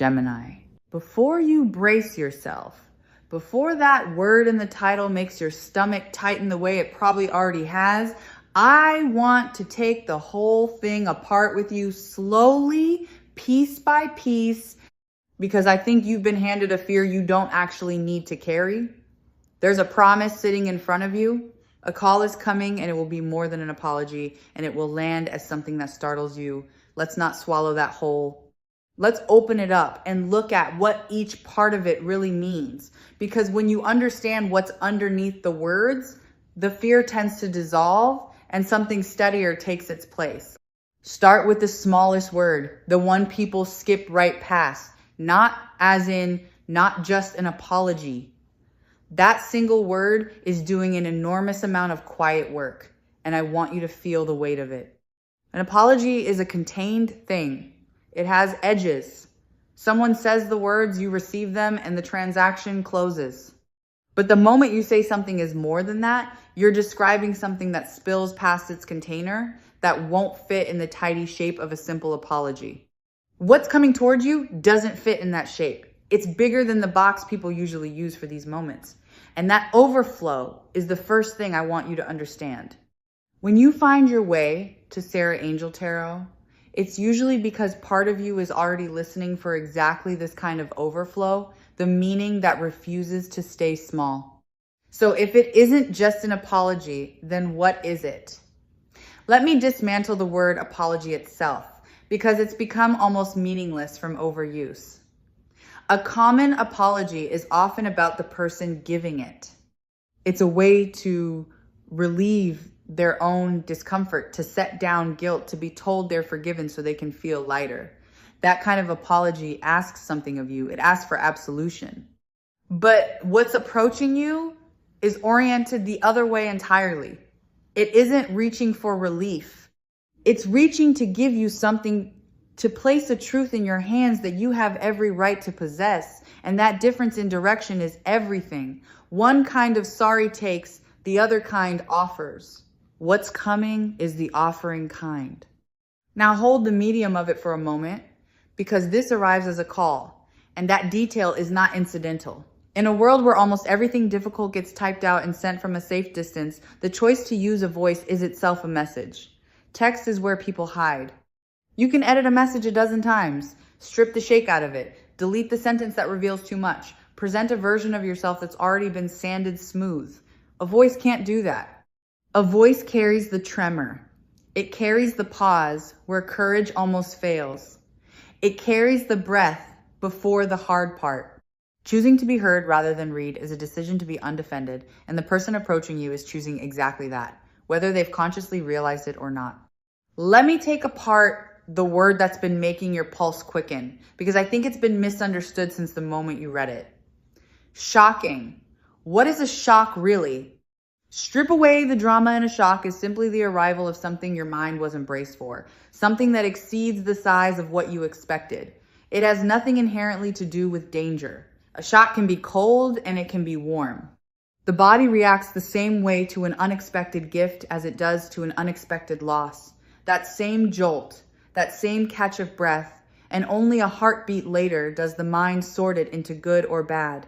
Gemini. Before you brace yourself, before that word in the title makes your stomach tighten the way it probably already has, I want to take the whole thing apart with you slowly, piece by piece, because I think you've been handed a fear you don't actually need to carry. There's a promise sitting in front of you. A call is coming, and it will be more than an apology, and it will land as something that startles you. Let's not swallow that whole. Let's open it up and look at what each part of it really means. Because when you understand what's underneath the words, the fear tends to dissolve and something steadier takes its place. Start with the smallest word, the one people skip right past, not as in not just an apology. That single word is doing an enormous amount of quiet work, and I want you to feel the weight of it. An apology is a contained thing. It has edges. Someone says the words, you receive them, and the transaction closes. But the moment you say something is more than that, you're describing something that spills past its container that won't fit in the tidy shape of a simple apology. What's coming towards you doesn't fit in that shape. It's bigger than the box people usually use for these moments. And that overflow is the first thing I want you to understand. When you find your way to Sarah Angel Tarot, it's usually because part of you is already listening for exactly this kind of overflow, the meaning that refuses to stay small. So if it isn't just an apology, then what is it? Let me dismantle the word apology itself, because it's become almost meaningless from overuse. A common apology is often about the person giving it. It's a way to relieve their own discomfort, to set down guilt, to be told they're forgiven so they can feel lighter. That kind of apology asks something of you. It asks for absolution. But what's approaching you is oriented the other way entirely. It isn't reaching for relief. It's reaching to give you something, to place a truth in your hands that you have every right to possess. And that difference in direction is everything. One kind of sorry takes, the other kind offers. What's coming is the offering kind. Now hold the medium of it for a moment, because this arrives as a call, and that detail is not incidental. In a world where almost everything difficult gets typed out and sent from a safe distance, the choice to use a voice is itself a message. Text is where people hide. You can edit a message a dozen times, strip the shake out of it, delete the sentence that reveals too much, present a version of yourself that's already been sanded smooth. A voice can't do that. A voice carries the tremor. It carries the pause where courage almost fails. It carries the breath before the hard part. Choosing to be heard rather than read is a decision to be undefended, and the person approaching you is choosing exactly that, whether they've consciously realized it or not. Let me take apart the word that's been making your pulse quicken, because I think it's been misunderstood since the moment you read it. Shocking. What is a shock really? Strip away the drama, and a shock is simply the arrival of something your mind wasn't braced for, something that exceeds the size of what you expected. It has nothing inherently to do with danger. A shock can be cold and it can be warm. The body reacts the same way to an unexpected gift as it does to an unexpected loss. That same jolt, that same catch of breath, and only a heartbeat later does the mind sort it into good or bad.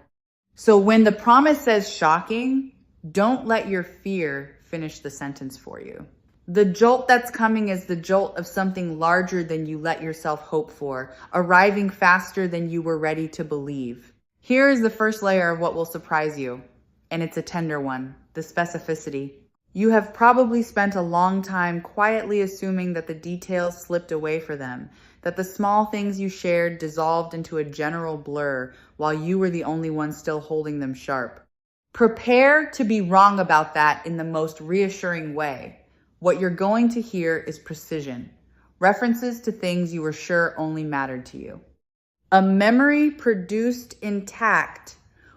So when the promise says shocking, don't let your fear finish the sentence for you. The jolt that's coming is the jolt of something larger than you let yourself hope for, arriving faster than you were ready to believe. Here is the first layer of what will surprise you, and it's a tender one, the specificity. You have probably spent a long time quietly assuming that the details slipped away for them, that the small things you shared dissolved into a general blur while you were the only one still holding them sharp. Prepare to be wrong about that in the most reassuring way. What you're going to hear is precision, references to things you were sure only mattered to you. A memory produced intact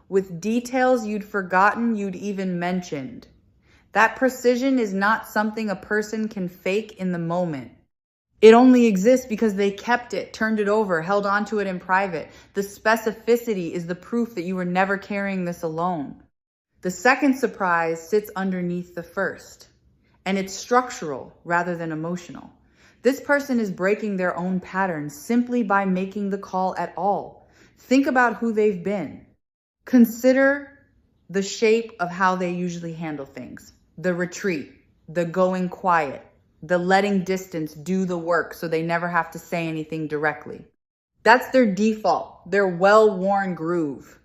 with details you'd forgotten you'd even mentioned. That precision is not something a person can fake in the moment. It only exists because they kept it, turned it over, held onto it in private. The specificity is the proof that you were never carrying this alone. The second surprise sits underneath the first, and it's structural rather than emotional. This person is breaking their own patterns simply by making the call at all. Think about who they've been. Consider the shape of how they usually handle things. The retreat, the going quiet, the letting distance do the work so they never have to say anything directly. That's their default, their well-worn groove.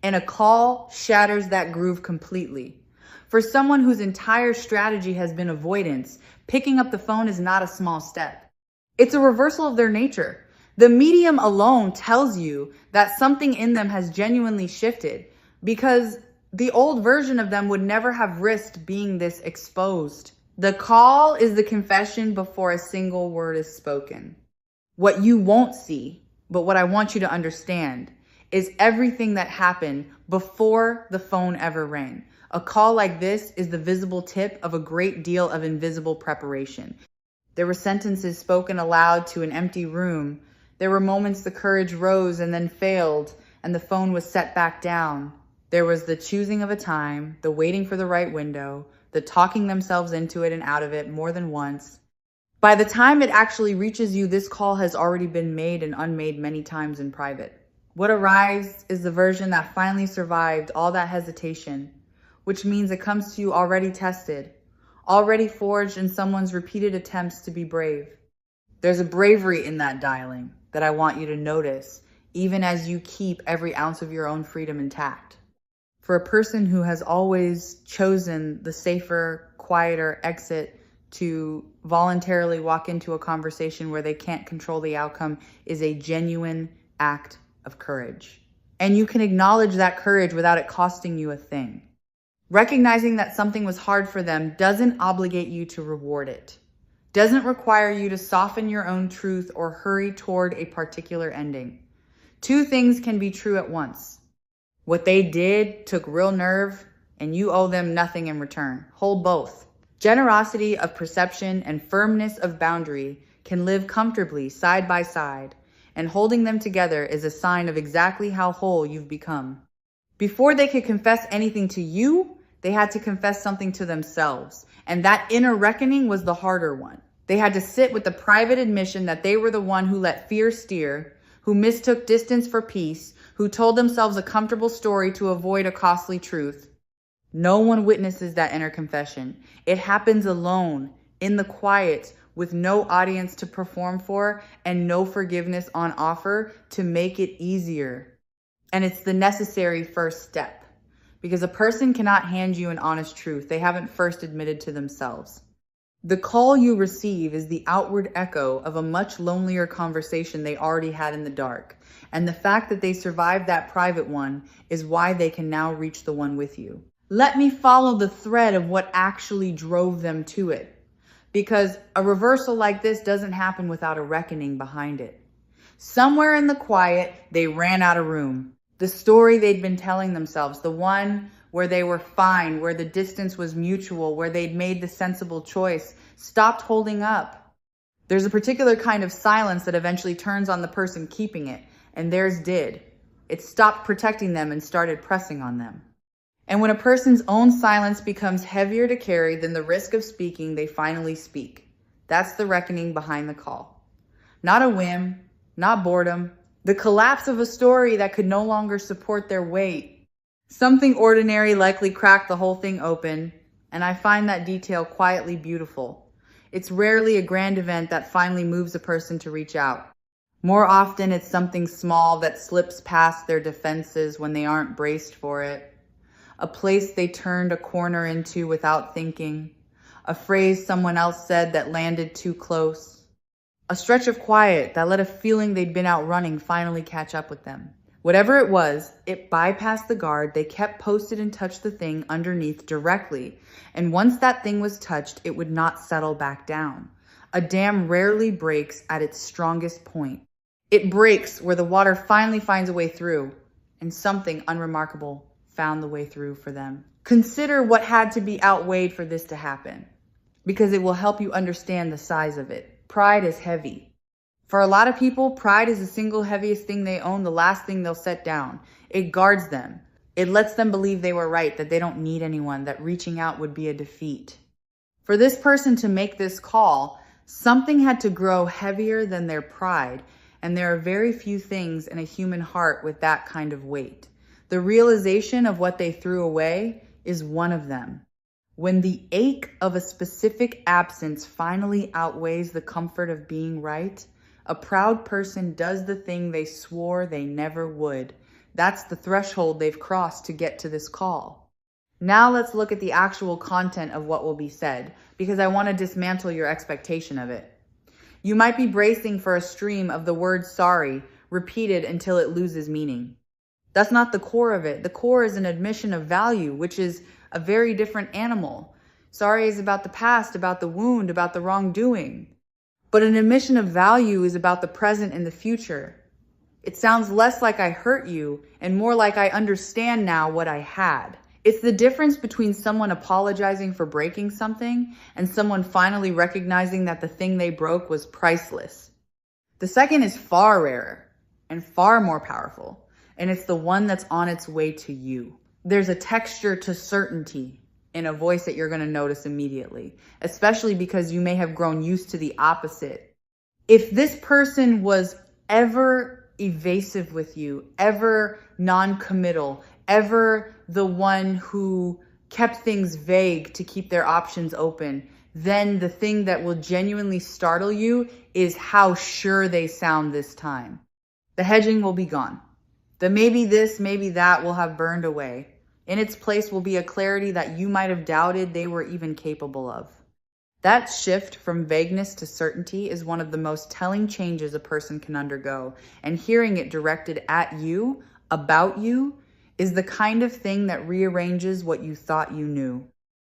And a call shatters that groove completely. For someone whose entire strategy has been avoidance, picking up the phone is not a small step. It's a reversal of their nature. The medium alone tells you that something in them has genuinely shifted, because the old version of them would never have risked being this exposed. The call is the confession before a single word is spoken. What you won't see, but what I want you to understand, is everything that happened before the phone ever rang. A call like this is the visible tip of a great deal of invisible preparation. There were sentences spoken aloud to an empty room. There were moments the courage rose and then failed, and the phone was set back down. There was the choosing of a time, the waiting for the right window, the talking themselves into it and out of it more than once. By the time it actually reaches you, this call has already been made and unmade many times in private. What arrives is the version that finally survived all that hesitation, which means it comes to you already tested, already forged in someone's repeated attempts to be brave. There's a bravery in that dialing that I want you to notice, even as you keep every ounce of your own freedom intact. For a person who has always chosen the safer, quieter exit to voluntarily walk into a conversation where they can't control the outcome is a genuine act of courage. And you can acknowledge that courage without it costing you a thing. Recognizing that something was hard for them doesn't obligate you to reward it, doesn't require you to soften your own truth or hurry toward a particular ending. Two things can be true at once. What they did took real nerve, and you owe them nothing in return. Hold both. Generosity of perception and firmness of boundary can live comfortably side by side, and holding them together is a sign of exactly how whole you've become. Before they could confess anything to you, they had to confess something to themselves. And that inner reckoning was the harder one. They had to sit with the private admission that they were the one who let fear steer, who mistook distance for peace, who told themselves a comfortable story to avoid a costly truth. No one witnesses that inner confession. It happens alone, in the quiet, with no audience to perform for and no forgiveness on offer to make it easier. And it's the necessary first step. Because a person cannot hand you an honest truth they haven't first admitted to themselves. The call you receive is the outward echo of a much lonelier conversation they already had in the dark. And the fact that they survived that private one is why they can now reach the one with you. Let me follow the thread of what actually drove them to it. Because a reversal like this doesn't happen without a reckoning behind it. Somewhere in the quiet, they ran out of room. The story they'd been telling themselves, the one where they were fine, where the distance was mutual, where they'd made the sensible choice, stopped holding up. There's a particular kind of silence that eventually turns on the person keeping it, and theirs did. It stopped protecting them and started pressing on them. And when a person's own silence becomes heavier to carry than the risk of speaking, they finally speak. That's the reckoning behind the call. Not a whim, not boredom, the collapse of a story that could no longer support their weight. Something ordinary likely cracked the whole thing open, and I find that detail quietly beautiful. It's rarely a grand event that finally moves a person to reach out. More often, it's something small that slips past their defenses when they aren't braced for it. A place they turned a corner into without thinking. A phrase someone else said that landed too close. A stretch of quiet that let a feeling they'd been out running finally catch up with them. Whatever it was, it bypassed the guard. They kept posted and touched the thing underneath directly. And once that thing was touched, it would not settle back down. A dam rarely breaks at its strongest point. It breaks where the water finally finds a way through, and something unremarkable found the way through for them. Consider what had to be outweighed for this to happen, because it will help you understand the size of it. Pride is heavy. For a lot of people, pride is the single heaviest thing they own, the last thing they'll set down. It guards them. It lets them believe they were right, that they don't need anyone, that reaching out would be a defeat. For this person to make this call, Something had to grow heavier than their pride, and there are very few things in a human heart with that kind of weight. The realization of what they threw away is one of them. When the ache of a specific absence finally outweighs the comfort of being right, a proud person does the thing they swore they never would. That's the threshold they've crossed to get to this call. Now let's look at the actual content of what will be said, because I want to dismantle your expectation of it. You might be bracing for a stream of the word sorry, repeated until it loses meaning. That's not the core of it. The core is an admission of value, which is a very different animal. Sorry is about the past, about the wound, about the wrongdoing. But an admission of value is about the present and the future. It sounds less like I hurt you and more like I understand now what I had. It's the difference between someone apologizing for breaking something and someone finally recognizing that the thing they broke was priceless. The second is far rarer and far more powerful, and it's the one that's on its way to you. There's a texture to certainty in a voice that you're going to notice immediately, especially because you may have grown used to the opposite. If this person was ever evasive with you, ever non-committal, ever the one who kept things vague to keep their options open, then the thing that will genuinely startle you is how sure they sound this time. The hedging will be gone. The maybe this, maybe that will have burned away. In its place will be a clarity that you might have doubted they were even capable of. That shift from vagueness to certainty is one of the most telling changes a person can undergo, and hearing it directed at you, about you, is the kind of thing that rearranges what you thought you knew.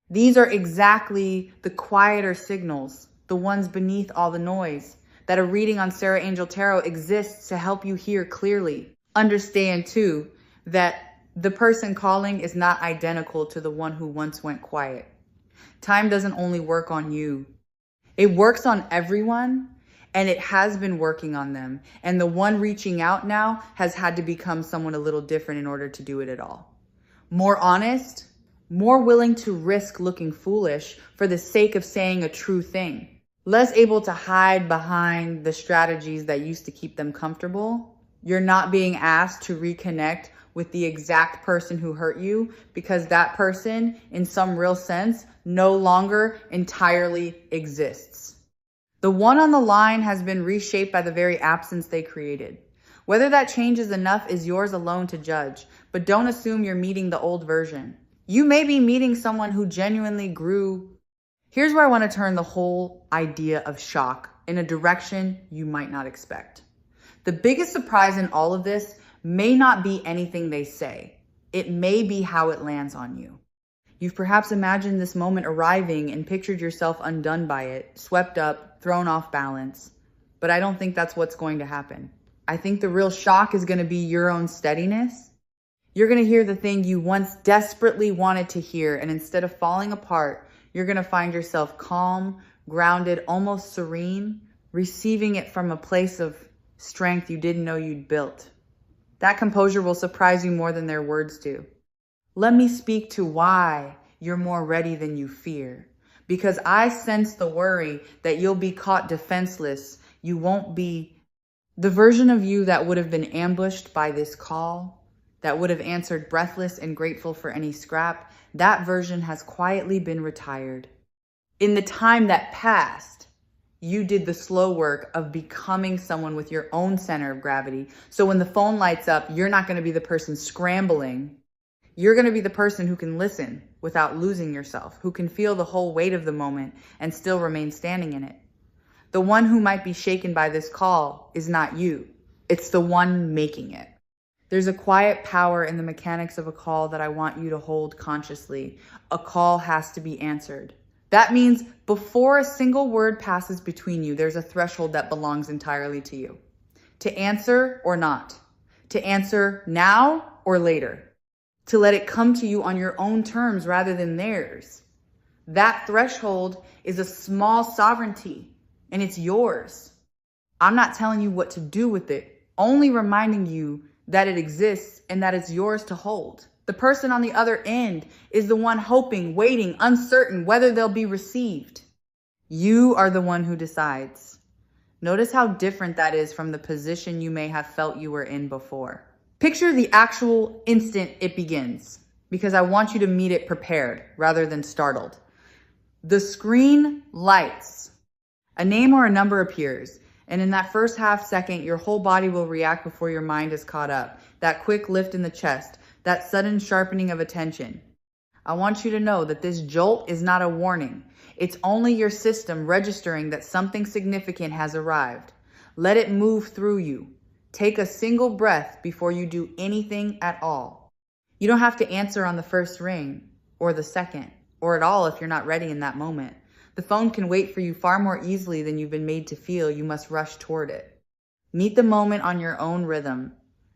These are exactly the quieter signals, the ones beneath all the noise, that a reading on Sarah Angel Tarot exists to help you hear clearly. Understand, too, that the person calling is not identical to the one who once went quiet. Time doesn't only work on you. It works on everyone, and it has been working on them. And the one reaching out now has had to become someone a little different in order to do it at all. More honest, more willing to risk looking foolish for the sake of saying a true thing. Less able to hide behind the strategies that used to keep them comfortable. You're not being asked to reconnect with the exact person who hurt you because that person, in some real sense, no longer entirely exists. The one on the line has been reshaped by the very absence they created. Whether that change is enough is yours alone to judge, but don't assume you're meeting the old version. You may be meeting someone who genuinely grew. Here's where I want to turn the whole idea of shock in a direction you might not expect. The biggest surprise in all of this may not be anything they say. It may be how it lands on you. You've perhaps imagined this moment arriving and pictured yourself undone by it, swept up, thrown off balance. But I don't think that's what's going to happen. I think the real shock is going to be your own steadiness. You're going to hear the thing you once desperately wanted to hear, and instead of falling apart, you're going to find yourself calm, grounded, almost serene, receiving it from a place of strength you didn't know you'd built. That composure will surprise you more than their words do. Let me speak to why you're more ready than you fear. Because I sense the worry that you'll be caught defenseless. You won't be the version of you that would have been ambushed by this call, that would have answered breathless and grateful for any scrap. That version has quietly been retired. In the time that passed, you did the slow work of becoming someone with your own center of gravity. So when the phone lights up, you're not going to be the person scrambling. You're going to be the person who can listen without losing yourself, who can feel the whole weight of the moment and still remain standing in it. The one who might be shaken by this call is not you. It's the one making it. There's a quiet power in the mechanics of a call that I want you to hold consciously. A call has to be answered. That means before a single word passes between you, there's a threshold that belongs entirely to you. To answer or not. To answer now or later. To let it come to you on your own terms rather than theirs. That threshold is a small sovereignty, and it's yours. I'm not telling you what to do with it, only reminding you that it exists and that it's yours to hold. The person on the other end is the one hoping, waiting, uncertain whether they'll be received. You are the one who decides. Notice how different that is from the position you may have felt you were in before. Picture the actual instant it begins, because I want you to meet it prepared rather than startled. The screen lights. A name or a number appears, and in that first half second, your whole body will react before your mind is caught up. That quick lift in the chest, that sudden sharpening of attention. I want you to know that this jolt is not a warning. It's only your system registering that something significant has arrived. Let it move through you. Take a single breath before you do anything at all. You don't have to answer on the first ring, or the second, or at all if you're not ready in that moment. The phone can wait for you far more easily than you've been made to feel you must rush toward it. Meet the moment on your own rhythm,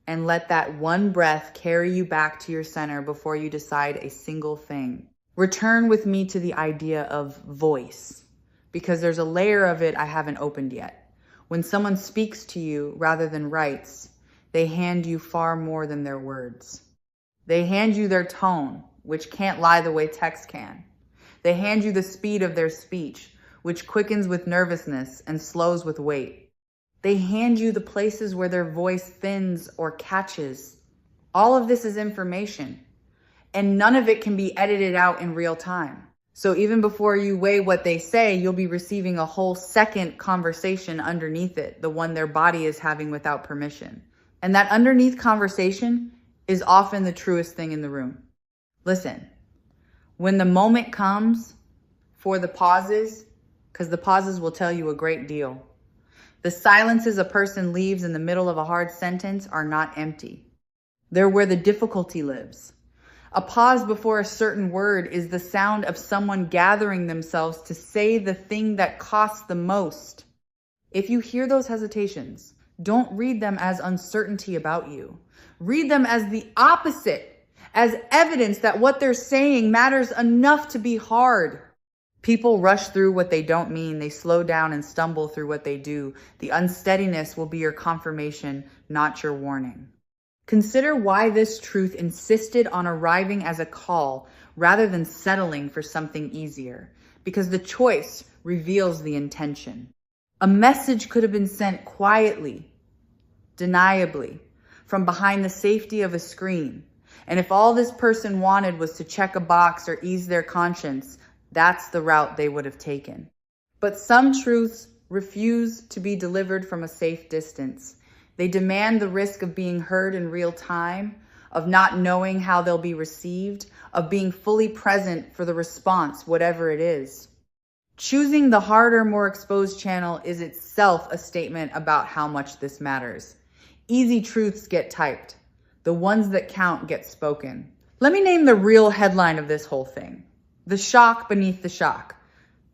and let that one breath carry you back to your center before you decide a single thing. Return with me to the idea of voice, because there's a layer of it I haven't opened yet. When someone speaks to you rather than writes, they hand you far more than their words. They hand you their tone, which can't lie the way text can. They hand you the speed of their speech, which quickens with nervousness and slows with weight. They hand you the places where their voice thins or catches. All of this is information, and none of it can be edited out in real time. So even before you weigh what they say, you'll be receiving a whole second conversation underneath it, the one their body is having without permission. And that underneath conversation is often the truest thing in the room. Listen, when the moment comes for the pauses, because the pauses will tell you a great deal. The silences a person leaves in the middle of a hard sentence are not empty. They're where the difficulty lives. A pause before a certain word is the sound of someone gathering themselves to say the thing that costs the most. If you hear those hesitations, don't read them as uncertainty about you. Read them as the opposite, as evidence that what they're saying matters enough to be hard. People rush through what they don't mean. They slow down and stumble through what they do. The unsteadiness will be your confirmation, not your warning. Consider why this truth insisted on arriving as a call rather than settling for something easier, because the choice reveals the intention. A message could have been sent quietly, deniably, from behind the safety of a screen. And if all this person wanted was to check a box or ease their conscience, that's the route they would have taken. But some truths refuse to be delivered from a safe distance. They demand the risk of being heard in real time, of not knowing how they'll be received, of being fully present for the response, whatever it is. Choosing the harder, more exposed channel is itself a statement about how much this matters. Easy truths get typed. The ones that count get spoken. Let me name the real headline of this whole thing. The shock beneath the shock.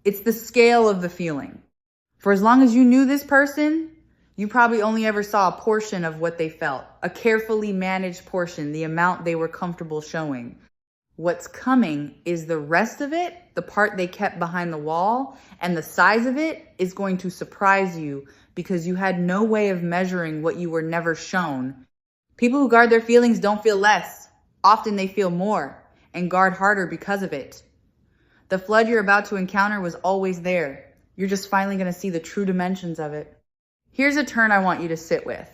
It's the scale of the feeling. For as long as you knew this person, you probably only ever saw a portion of what they felt, a carefully managed portion, the amount they were comfortable showing. What's coming is the rest of it, the part they kept behind the wall, and the size of it is going to surprise you because you had no way of measuring what you were never shown. People who guard their feelings don't feel less. Often they feel more and guard harder because of it. The flood you're about to encounter was always there. You're just finally going to see the true dimensions of it. Here's a turn I want you to sit with,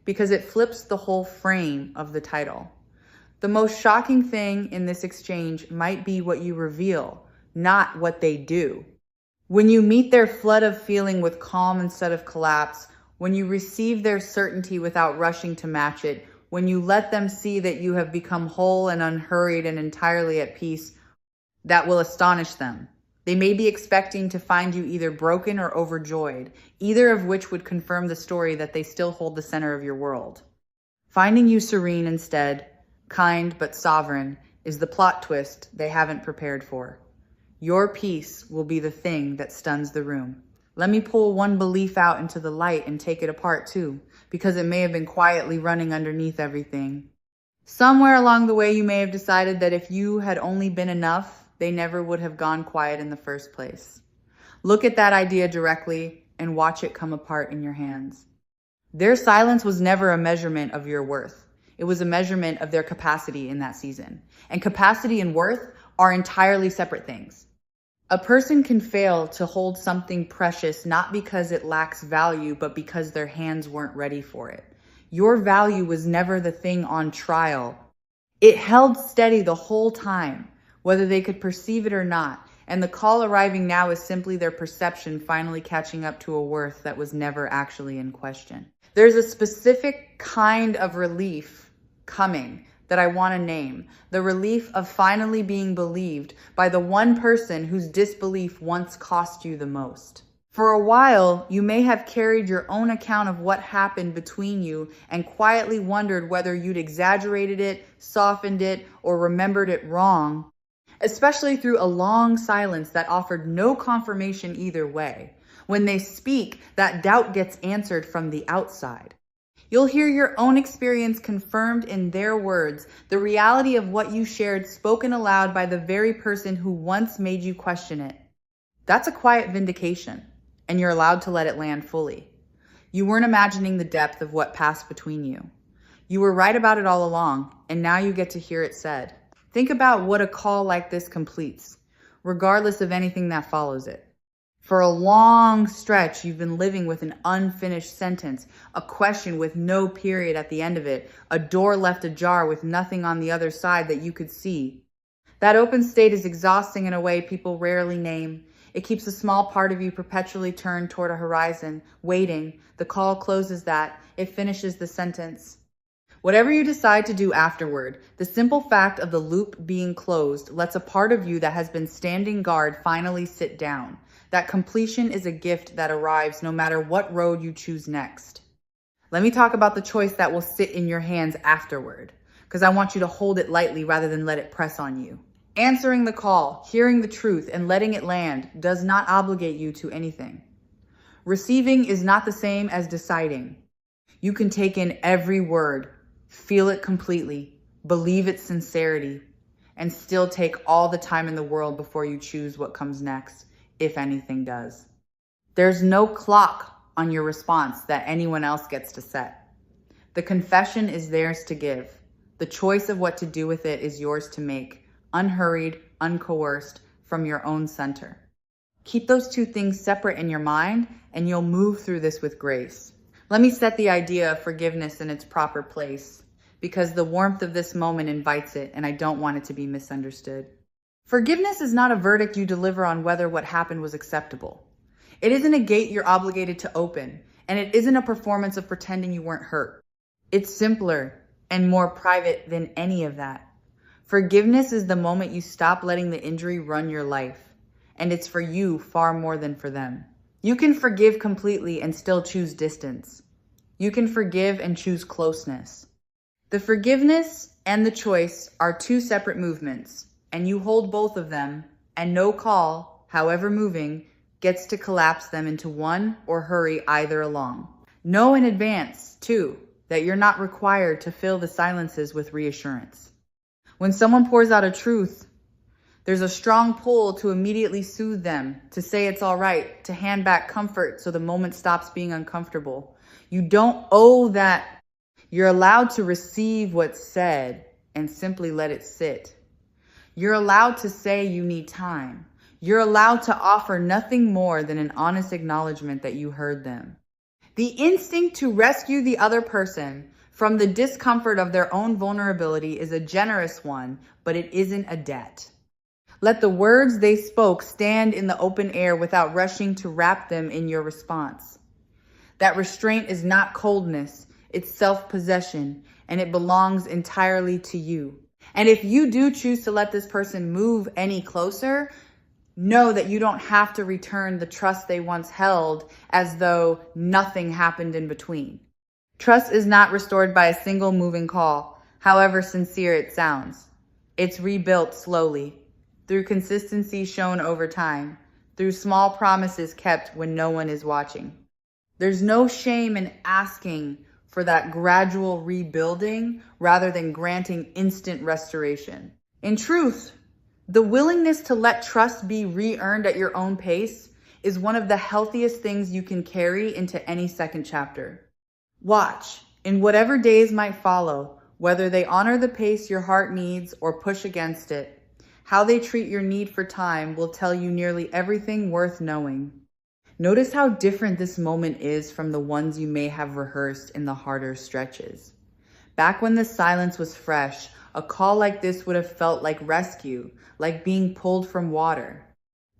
because it flips the whole frame of the title. The most shocking thing in this exchange might be what you reveal, not what they do. When you meet their flood of feeling with calm instead of collapse, when you receive their certainty without rushing to match it, when you let them see that you have become whole and unhurried and entirely at peace, that will astonish them. They may be expecting to find you either broken or overjoyed, either of which would confirm the story that they still hold the center of your world. Finding you serene instead, kind but sovereign, is the plot twist they haven't prepared for. Your peace will be the thing that stuns the room. Let me pull one belief out into the light and take it apart too, because it may have been quietly running underneath everything. Somewhere along the way, you may have decided that if you had only been enough, they never would have gone quiet in the first place. Look at that idea directly and watch it come apart in your hands. Their silence was never a measurement of your worth. It was a measurement of their capacity in that season. And capacity and worth are entirely separate things. A person can fail to hold something precious not because it lacks value, but because their hands weren't ready for it. Your value was never the thing on trial. It held steady the whole time, whether they could perceive it or not, and the call arriving now is simply their perception finally catching up to a worth that was never actually in question. There's a specific kind of relief coming that I want to name, the relief of finally being believed by the one person whose disbelief once cost you the most. For a while, you may have carried your own account of what happened between you and quietly wondered whether you'd exaggerated it, softened it, or remembered it wrong, especially through a long silence that offered no confirmation either way. When they speak, that doubt gets answered from the outside. You'll hear your own experience confirmed in their words, the reality of what you shared spoken aloud by the very person who once made you question it. That's a quiet vindication, and you're allowed to let it land fully. You weren't imagining the depth of what passed between you. You were right about it all along, and now you get to hear it said. Think about what a call like this completes, regardless of anything that follows it. For a long stretch, you've been living with an unfinished sentence, a question with no period at the end of it, a door left ajar with nothing on the other side that you could see. That open state is exhausting in a way people rarely name. It keeps a small part of you perpetually turned toward a horizon, waiting. The call closes that. It finishes the sentence. Whatever you decide to do afterward, the simple fact of the loop being closed lets a part of you that has been standing guard finally sit down. That completion is a gift that arrives no matter what road you choose next. Let me talk about the choice that will sit in your hands afterward, because I want you to hold it lightly rather than let it press on you. Answering the call, hearing the truth, and letting it land does not obligate you to anything. Receiving is not the same as deciding. You can take in every word, feel it completely, believe its sincerity, and still take all the time in the world before you choose what comes next, if anything does. There's no clock on your response that anyone else gets to set. The confession is theirs to give. The choice of what to do with it is yours to make, unhurried, uncoerced, from your own center. Keep those two things separate in your mind, and you'll move through this with grace. Let me set the idea of forgiveness in its proper place, because the warmth of this moment invites it, and I don't want it to be misunderstood. Forgiveness is not a verdict you deliver on whether what happened was acceptable. It isn't a gate you're obligated to open, and it isn't a performance of pretending you weren't hurt. It's simpler and more private than any of that. Forgiveness is the moment you stop letting the injury run your life, and it's for you far more than for them. You can forgive completely and still choose distance. You can forgive and choose closeness. The forgiveness and the choice are two separate movements, and you hold both of them, and no call, however moving, gets to collapse them into one or hurry either along. Know in advance, too, that you're not required to fill the silences with reassurance. When someone pours out a truth, there's a strong pull to immediately soothe them, to say it's all right, to hand back comfort so the moment stops being uncomfortable. You don't owe that. You're allowed to receive what's said and simply let it sit. You're allowed to say you need time. You're allowed to offer nothing more than an honest acknowledgement that you heard them. The instinct to rescue the other person from the discomfort of their own vulnerability is a generous one, but it isn't a debt. Let the words they spoke stand in the open air without rushing to wrap them in your response. That restraint is not coldness, it's self-possession, and it belongs entirely to you. And if you do choose to let this person move any closer, know that you don't have to return the trust they once held as though nothing happened in between. Trust is not restored by a single moving call, however sincere it sounds. It's rebuilt slowly, through consistency shown over time, through small promises kept when no one is watching. There's no shame in asking for that gradual rebuilding rather than granting instant restoration. In truth, the willingness to let trust be re-earned at your own pace is one of the healthiest things you can carry into any second chapter. Watch, in whatever days might follow, whether they honor the pace your heart needs or push against it, How they treat your need for time will tell you nearly everything worth knowing. Notice how different this moment is from the ones you may have rehearsed in the harder stretches. Back when the silence was fresh, a call like this would have felt like rescue, like being pulled from water.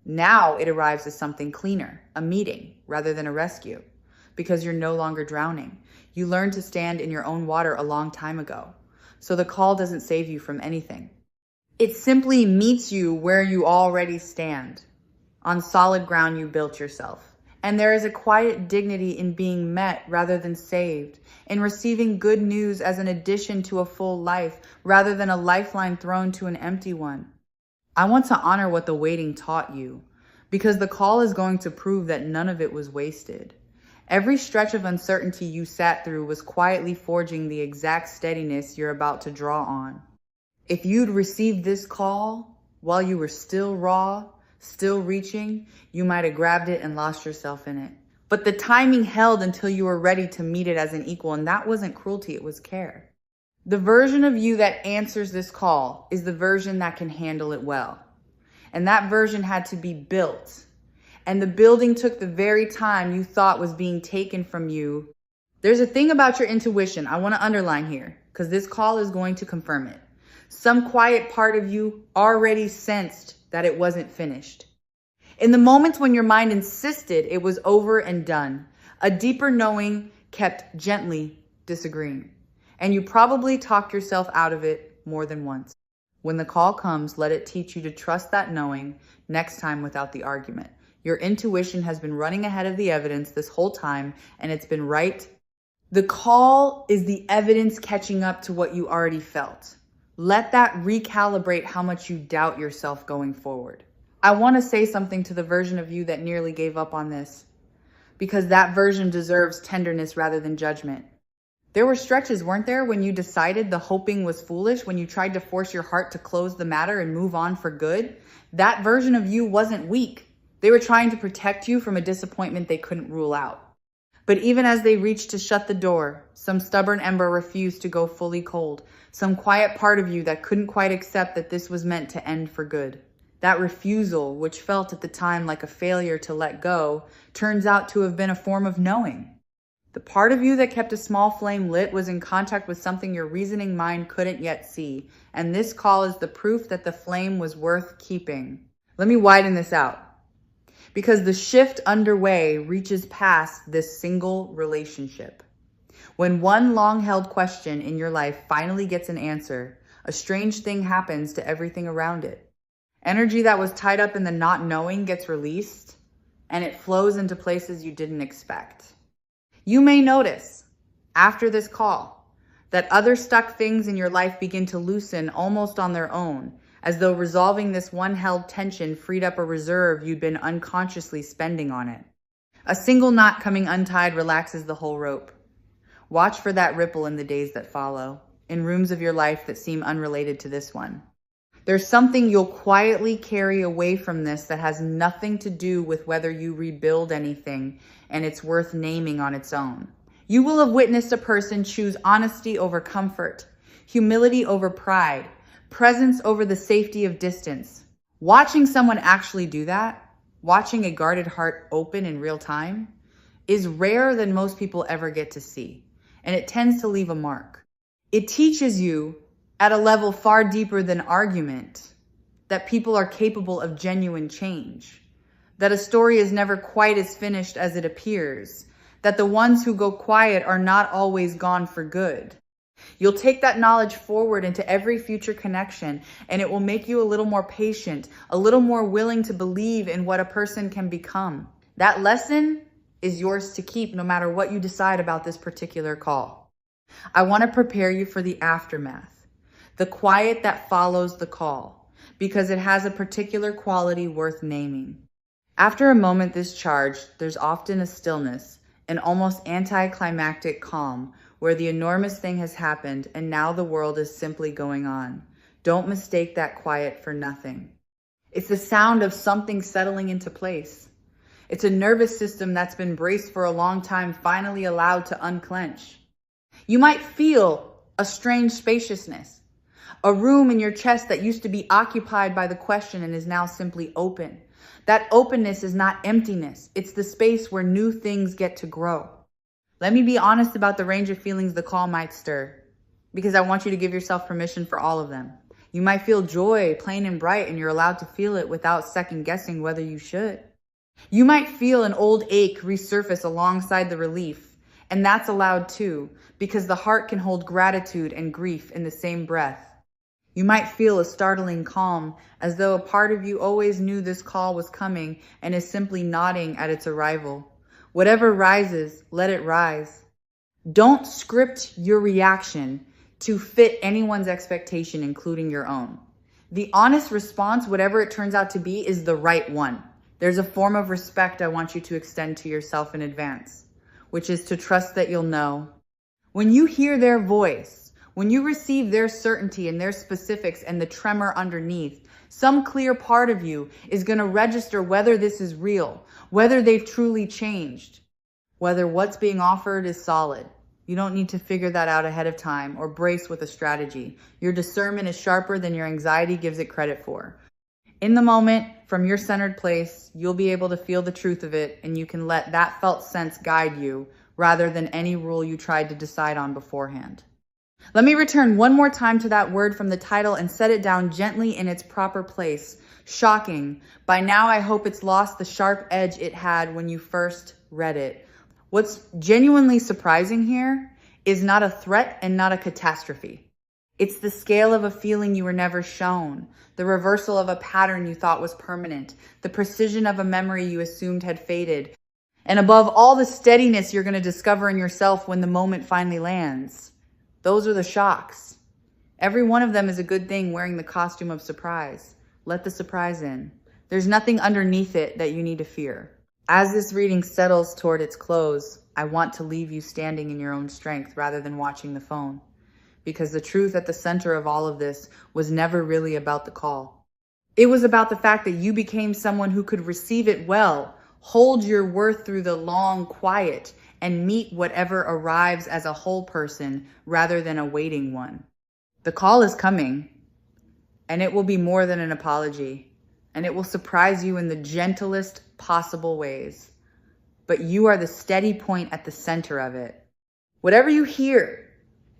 Now it arrives as something cleaner, a meeting, rather than a rescue, because you're no longer drowning. You learned to stand in your own water a long time ago, so the call doesn't save you from anything. It simply meets you where you already stand, on solid ground you built yourself. And there is a quiet dignity in being met rather than saved, in receiving good news as an addition to a full life rather than a lifeline thrown to an empty one. I want to honor what the waiting taught you, because the call is going to prove that none of it was wasted. Every stretch of uncertainty you sat through was quietly forging the exact steadiness you're about to draw on. If you'd received this call while you were still raw, still reaching, you might have grabbed it and lost yourself in it. But the timing held until you were ready to meet it as an equal, and that wasn't cruelty, it was care. The version of you that answers this call is the version that can handle it well. And that version had to be built. And the building took the very time you thought was being taken from you. There's a thing about your intuition I want to underline here, because this call is going to confirm it. Some quiet part of you already sensed that it wasn't finished. In the moments when your mind insisted it was over and done, a deeper knowing kept gently disagreeing. And you probably talked yourself out of it more than once. When the call comes, let it teach you to trust that knowing next time without the argument. Your intuition has been running ahead of the evidence this whole time, and it's been right. The call is the evidence catching up to what you already felt. Let that recalibrate how much you doubt yourself going forward. I want to say something to the version of you that nearly gave up on this, because that version deserves tenderness rather than judgment. There were stretches, weren't there, when you decided the hoping was foolish, when you tried to force your heart to close the matter and move on for good? That version of you wasn't weak. They were trying to protect you from a disappointment they couldn't rule out. But even as they reached to shut the door, some stubborn ember refused to go fully cold. Some quiet part of you that couldn't quite accept that this was meant to end for good. That refusal, which felt at the time like a failure to let go, turns out to have been a form of knowing. The part of you that kept a small flame lit was in contact with something your reasoning mind couldn't yet see, and this call is the proof that the flame was worth keeping. Let me widen this out, because the shift underway reaches past this single relationship. When one long-held question in your life finally gets an answer, a strange thing happens to everything around it. Energy that was tied up in the not knowing gets released, and it flows into places you didn't expect. You may notice, after this call, that other stuck things in your life begin to loosen almost on their own, as though resolving this one held tension freed up a reserve you'd been unconsciously spending on it. A single knot coming untied relaxes the whole rope. Watch for that ripple in the days that follow, in rooms of your life that seem unrelated to this one. There's something you'll quietly carry away from this that has nothing to do with whether you rebuild anything, and it's worth naming on its own. You will have witnessed a person choose honesty over comfort, humility over pride, presence over the safety of distance. Watching someone actually do that, watching a guarded heart open in real time, is rarer than most people ever get to see, and it tends to leave a mark. It teaches you, at a level far deeper than argument, that people are capable of genuine change, that a story is never quite as finished as it appears, that the ones who go quiet are not always gone for good. You'll take that knowledge forward into every future connection, and it will make you a little more patient, a little more willing to believe in what a person can become. That lesson is yours to keep no matter what you decide about this particular call. I want to prepare you for the aftermath, the quiet that follows the call, because it has a particular quality worth naming. After a moment this charged, there's often a stillness, an almost anticlimactic calm, where the enormous thing has happened and now the world is simply going on. Don't mistake that quiet for nothing. It's the sound of something settling into place. It's a nervous system that's been braced for a long time, finally allowed to unclench. You might feel a strange spaciousness, A room in your chest that used to be occupied by the question and is now simply open. That openness is not emptiness. It's the space where new things get to grow. Let me be honest about the range of feelings the call might stir, because I want you to give yourself permission for all of them. You might feel joy, plain and bright, and you're allowed to feel it without second guessing whether you should. You might feel an old ache resurface alongside the relief, and that's allowed too, because the heart can hold gratitude and grief in the same breath. You might feel a startling calm, as though a part of you always knew this call was coming and is simply nodding at its arrival. Whatever rises, let it rise. Don't script your reaction to fit anyone's expectation, including your own. The honest response, whatever it turns out to be, is the right one. There's a form of respect I want you to extend to yourself in advance, which is to trust that you'll know. When you hear their voice, when you receive their certainty and their specifics and the tremor underneath, some clear part of you is going to register whether this is real, whether they've truly changed, whether what's being offered is solid. You don't need to figure that out ahead of time or brace with a strategy. Your discernment is sharper than your anxiety gives it credit for. In the moment, from your centered place, you'll be able to feel the truth of it, and you can let that felt sense guide you rather than any rule you tried to decide on beforehand. Let me return one more time to that word from the title and set it down gently in its proper place. Shocking. By now, I hope it's lost the sharp edge it had when you first read it. What's genuinely surprising here is not a threat and not a catastrophe. It's the scale of a feeling you were never shown, the reversal of a pattern you thought was permanent, the precision of a memory you assumed had faded, and above all, the steadiness you're going to discover in yourself when the moment finally lands. Those are the shocks. Every one of them is a good thing wearing the costume of surprise. Let the surprise in. There's nothing underneath it that you need to fear. As this reading settles toward its close, I want to leave you standing in your own strength rather than watching the phone. Because the truth at the center of all of this was never really about the call. It was about the fact that you became someone who could receive it well, hold your worth through the long quiet, and meet whatever arrives as a whole person rather than a waiting one. The call is coming, and it will be more than an apology, and it will surprise you in the gentlest possible ways. But you are the steady point at the center of it. Whatever you hear,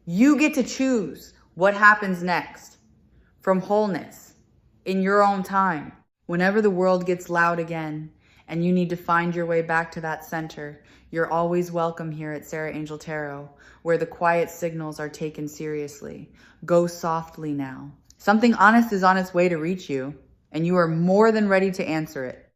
you get to choose what happens next. From wholeness, in your own time, whenever the world gets loud again, and you need to find your way back to that center, you're always welcome here at Sarah Angel Tarot, where the quiet signals are taken seriously. Go softly now. Something honest is on its way to reach you, and you are more than ready to answer it.